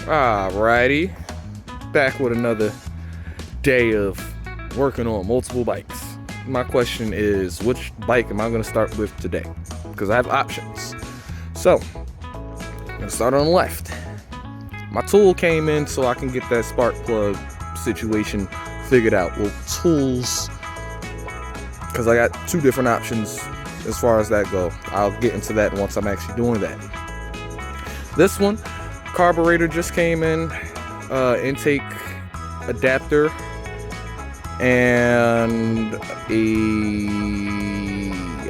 Alrighty, back with another day of working on multiple bikes. My question is, which bike am I going to start with today? Because I have options. So, I'm going to start on the left. My tool came in so I can get that spark plug situation figured out. Well, tools, because I got two different options as far as that go. I'll get into that once I'm actually doing that. This one, carburetor just came in, intake adapter, and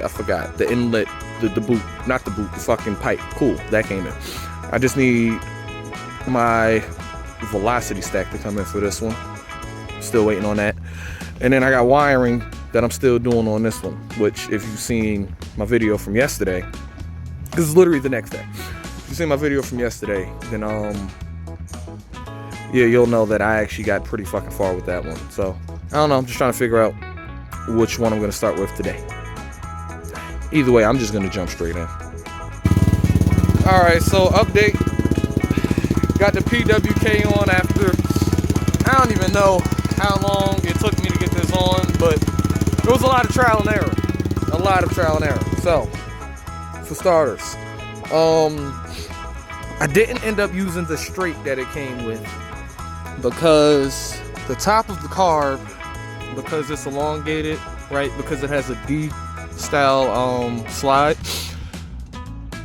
I forgot, the inlet, the boot, not the boot, the fucking pipe. Cool, that came in. I just need my velocity stack to come in for this one. Still waiting on that. And then I got wiring that I'm still doing on this one, which if you've seen my video from yesterday, this is literally the next day. If you've seen my video from yesterday, then yeah, you'll know that I actually got pretty fucking far with that one. So I don't know, I'm just trying to figure out which one I'm gonna start with today. Either way, I'm just gonna jump straight in. Alright, so update. Got the PWK on after, I don't even know how long it took me to get this on, but it was a lot of trial and error. A lot of trial and error. So, for starters, I didn't end up using the straight that it came with because the top of the carb, because it's elongated, right, because it has a D style slide,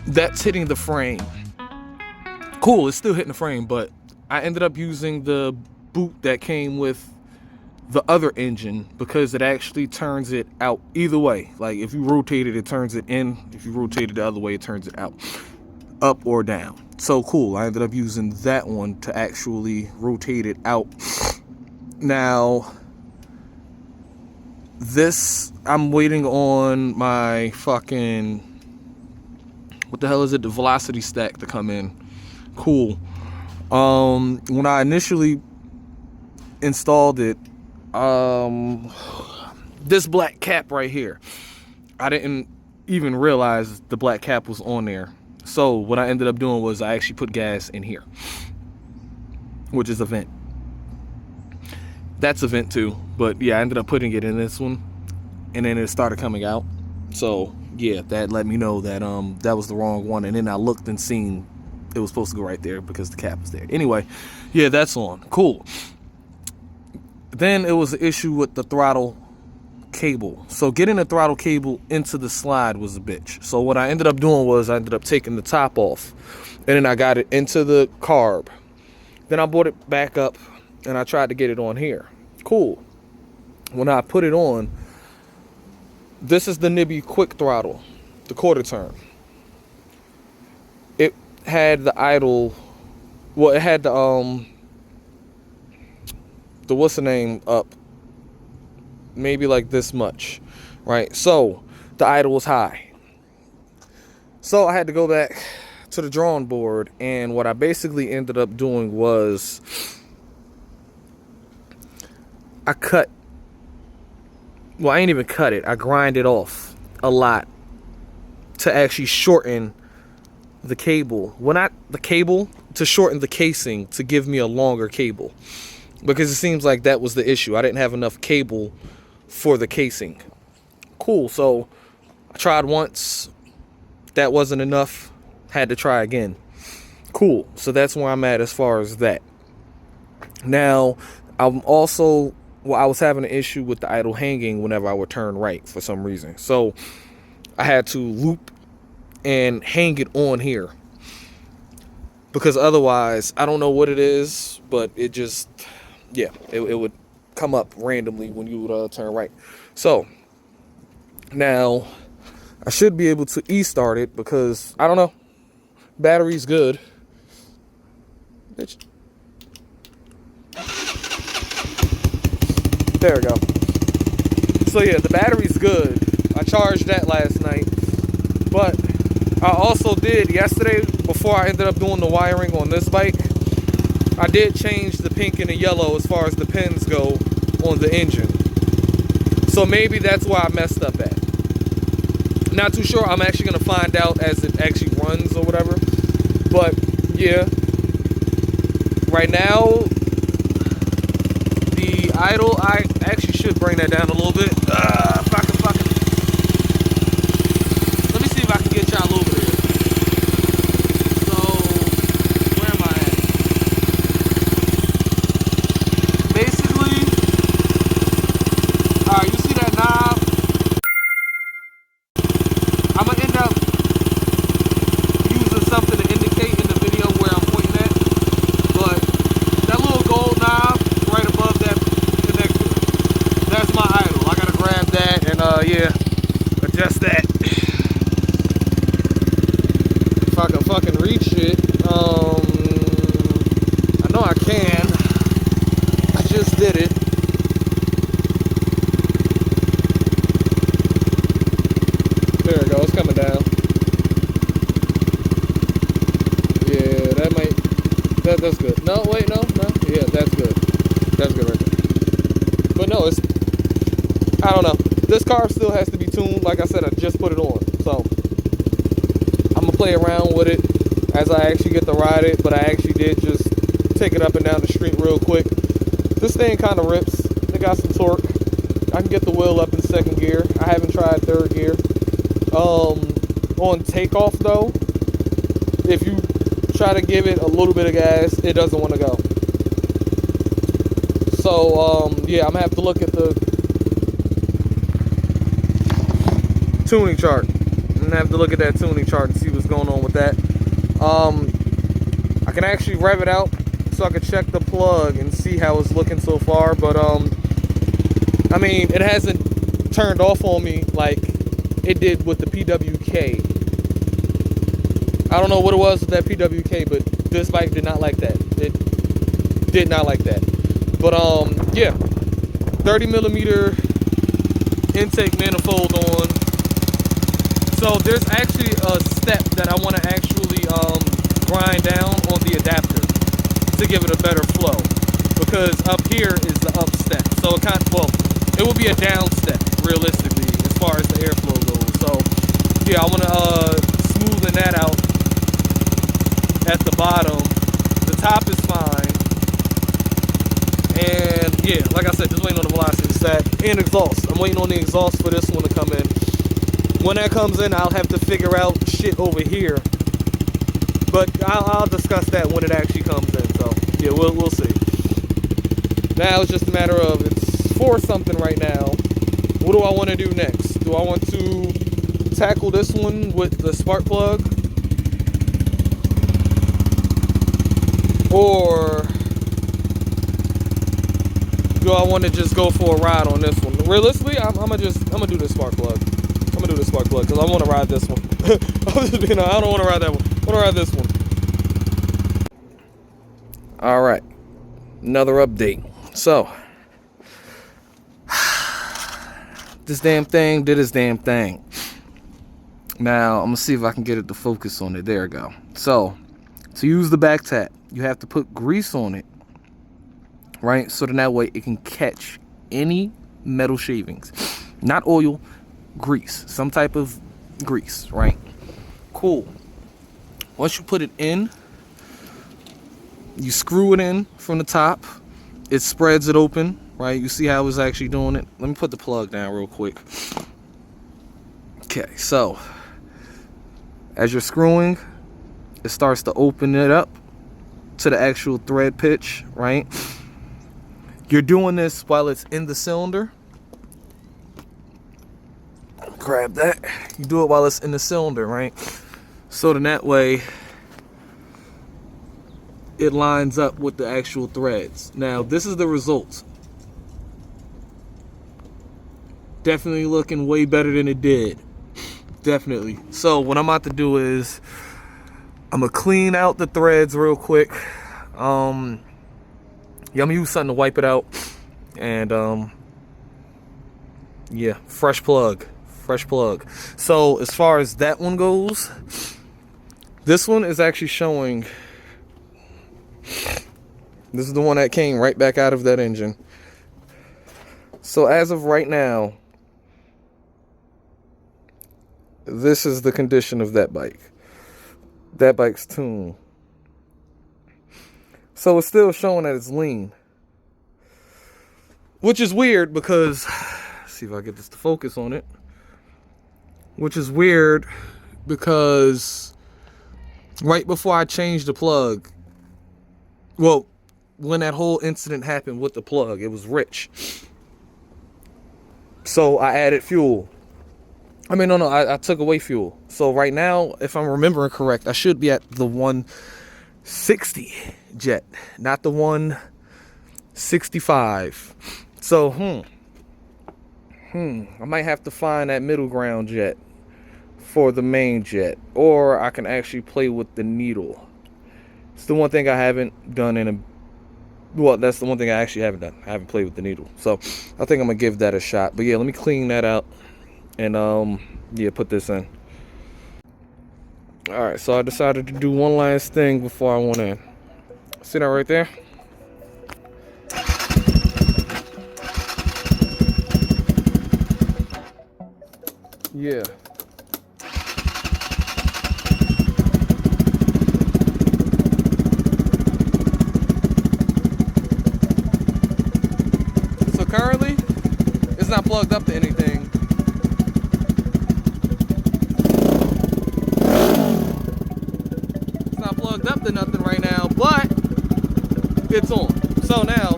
that's hitting the frame. Cool, it's still hitting the frame, but I ended up using the boot that came with the other engine because it actually turns it out either way. Like if you rotate it, it turns it in. If you rotate it the other way, it turns it out, up or down. So cool, I ended up using that one to actually rotate it out. Now, this, I'm waiting on my fucking, what the hell is it? The velocity stack to come in. Cool. When I initially installed it, this black cap right here, I didn't even realize the black cap was on there. So what I ended up doing was I actually put gas in here, which is a vent. That's a vent too, but yeah, I ended up putting it in this one, and then it started coming out. So yeah, that let me know that that was the wrong one, and then I looked and seen it was supposed to go right there because the cap was there. Anyway, yeah, that's on. Cool. Then it was an issue with the throttle cable. So getting the throttle cable into the slide was a bitch. So what I ended up doing was I ended up taking the top off, and then I got it into the carb. Then I brought it back up, and I tried to get it on here. Cool. When I put it on, this is the Nibby quick throttle, the quarter turn. It had the idle, well, it had the what's the name up, maybe like this much, right? So the idle was high. So I had to go back to the drawing board, and what I basically ended up doing was I ain't even cut it, I grinded off a lot to actually shorten the cable. Well, not the cable, to shorten the casing to give me a longer cable, because it seems like that was the issue. I didn't have enough cable for the casing. Cool, so I tried once, that wasn't enough, had to try again. Cool, so that's where I'm at as far as that. Now, I'm also, well, I was having an issue with the idle hanging whenever I would turn right for some reason. So I had to loop and hang it on here, because otherwise, I don't know what it is, but it just, yeah, it would come up randomly when you would turn right. So now I should be able to e-start it because, I don't know, battery's good. Bitch. There we go. So yeah, the battery's good. I charged that last night, but I also did yesterday, before I ended up doing the wiring on this bike, I did change the pink and the yellow as far as the pins go on the engine. So maybe that's where I messed up at. Not too sure. I'm actually going to find out as it actually runs or whatever. But yeah, right now, the idle, I actually should bring that down a little bit. If I can fucking, let me see if I can get y'all over there. So, where am I at? Basically, alright, you see that knob? I'm gonna end up using something to indicate in the video where I'm pointing at, but that little gold knob right above that connector, that's my idle. I gotta grab that and yeah, adjust that. If I can fucking reach it, I know I can. I just did it. There it goes, coming down. Yeah, that might, that's good. No, wait, no, yeah, that's good. That's good right there. But no, it's, I don't know. This carb still has to be tuned. Like I said, I just put it on. So, I'm going to play around with it as I actually get to ride it. But I actually did just take it up and down the street real quick. This thing kind of rips. It got some torque. I can get the wheel up in second gear. I haven't tried third gear. On takeoff though, if you try to give it a little bit of gas, it doesn't want to go. So yeah, I'm gonna have to look at the tuning chart. I'm gonna have to look at that tuning chart and see what's going on with that. I can actually rev it out so I can check the plug and see how it's looking so far, but I mean, it hasn't turned off on me like it did with the PWK. I don't know what it was with that PWK, but this bike did not like that. It did not like that. But yeah, 30mm intake manifold on. So there's actually a step that I want to actually grind down on the adapter to give it a better flow, because up here is the up step. So it kind of, well, it will be a down step realistically as far as the airflow goes. So yeah, I want to smoothen that out at the bottom. The top is fine, and yeah, like I said, just waiting on the velocity set and exhaust. I'm waiting on the exhaust for this one to come in. When that comes in, I'll have to figure out shit over here, but I'll discuss that when it actually comes in. So yeah, we'll see. Now it's just a matter of, it's 4 something right now. What do I want to do next? Do I want to tackle this one with the spark plug, or do I want to just go for a ride on this one? Realistically, I'm gonna do the spark plug. I'm gonna do the spark plug because I want to ride this one. I'm just being, I don't want to ride that one. I want to ride this one. All right, another update. So this damn thing did its damn thing. Now I'm gonna see if I can get it to focus on it. There we go. So to use the back tap, you have to put grease on it, right? So then that way it can catch any metal shavings. Not oil, grease. Some type of grease, right? Cool. Once you put it in, you screw it in from the top. It spreads it open, right? You see how it's actually doing it? Let me put the plug down real quick. Okay, so as you're screwing, it starts to open it up to the actual thread pitch, right? You're doing this while it's in the cylinder. Grab that. You do it while it's in the cylinder, right? So then that way it lines up with the actual threads. Now this is the result. Definitely looking way better than it did. Definitely. So what I'm about to do is I'm gonna clean out the threads real quick. Yeah, I'm gonna use something to wipe it out. And yeah, fresh plug. So as far as that one goes, this one is actually showing, this is the one that came right back out of that engine. So as of right now, this is the condition of that bike. That bike's tuned. So it's still showing that it's lean. Which is weird because, let's see if I get this to focus on it. Which is weird because right before I changed the plug, well, when that whole incident happened with the plug, it was rich. So I added fuel. I mean, no, I took away fuel. So right now, if I'm remembering correct, I should be at the 160 jet, not the 165. So, I might have to find that middle ground jet for the main jet, or I can actually play with the needle. It's the one thing I haven't done that's the one thing I actually haven't done. I haven't played with the needle. So I think I'm gonna give that a shot. But yeah, let me clean that out and yeah, put this in. All right, so I decided to do one last thing before I went in. See that right there? Yeah. So currently, it's not plugged up to anything. It's not plugged up to nothing right now, but it's on. So now,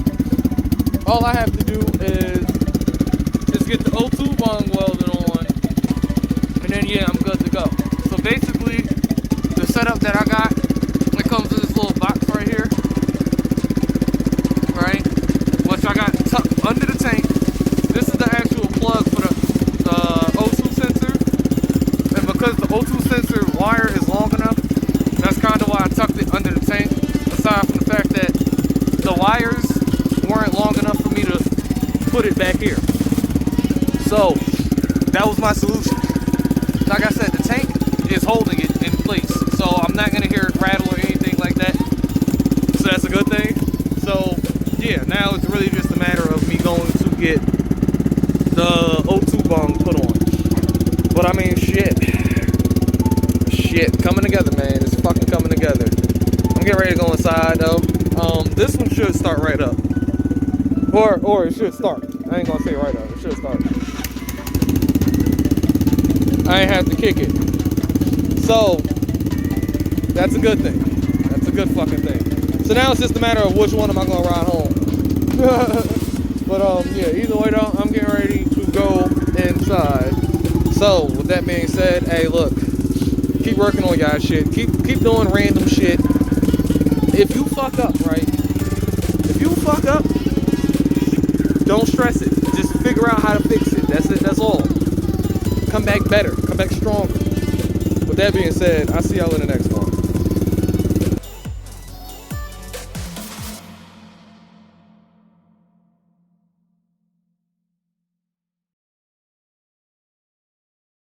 all I have to do is just get the O2 bung welded on, and then yeah, I'm good to go. So basically, the setup that I got, it comes in this little box right here, right? Which I got tucked under the tank. This is the actual plug for the O2 sensor, and because the O2 sensor wire is long enough, that's kind of why I tucked it under the tank. Aside from the fact that the wires weren't long enough for me to put it back here. So that was my solution. Like I said, the tank is holding it in place, so I'm not gonna hear it rattle or anything like that. So that's a good thing. So yeah, now it's really just a matter of me going to get the O2 bung put on. But I mean, shit, coming together, man. It's fucking coming together. I'm getting ready to go inside though. This one should start right up, or it should start. I ain't gonna say right up. It should start. I ain't have to kick it. So that's a good thing. That's a good fucking thing. So now it's just a matter of which one am I gonna ride home. But yeah, either way though, I'm getting ready to go inside. So with that being said, hey, look, keep working on y'all shit. Keep doing random shit. If you fuck up, right? If you fuck up, don't stress it. Just figure out how to fix it. That's it. That's all. Come back better. Come back stronger. With that being said, I'll see y'all in the next one.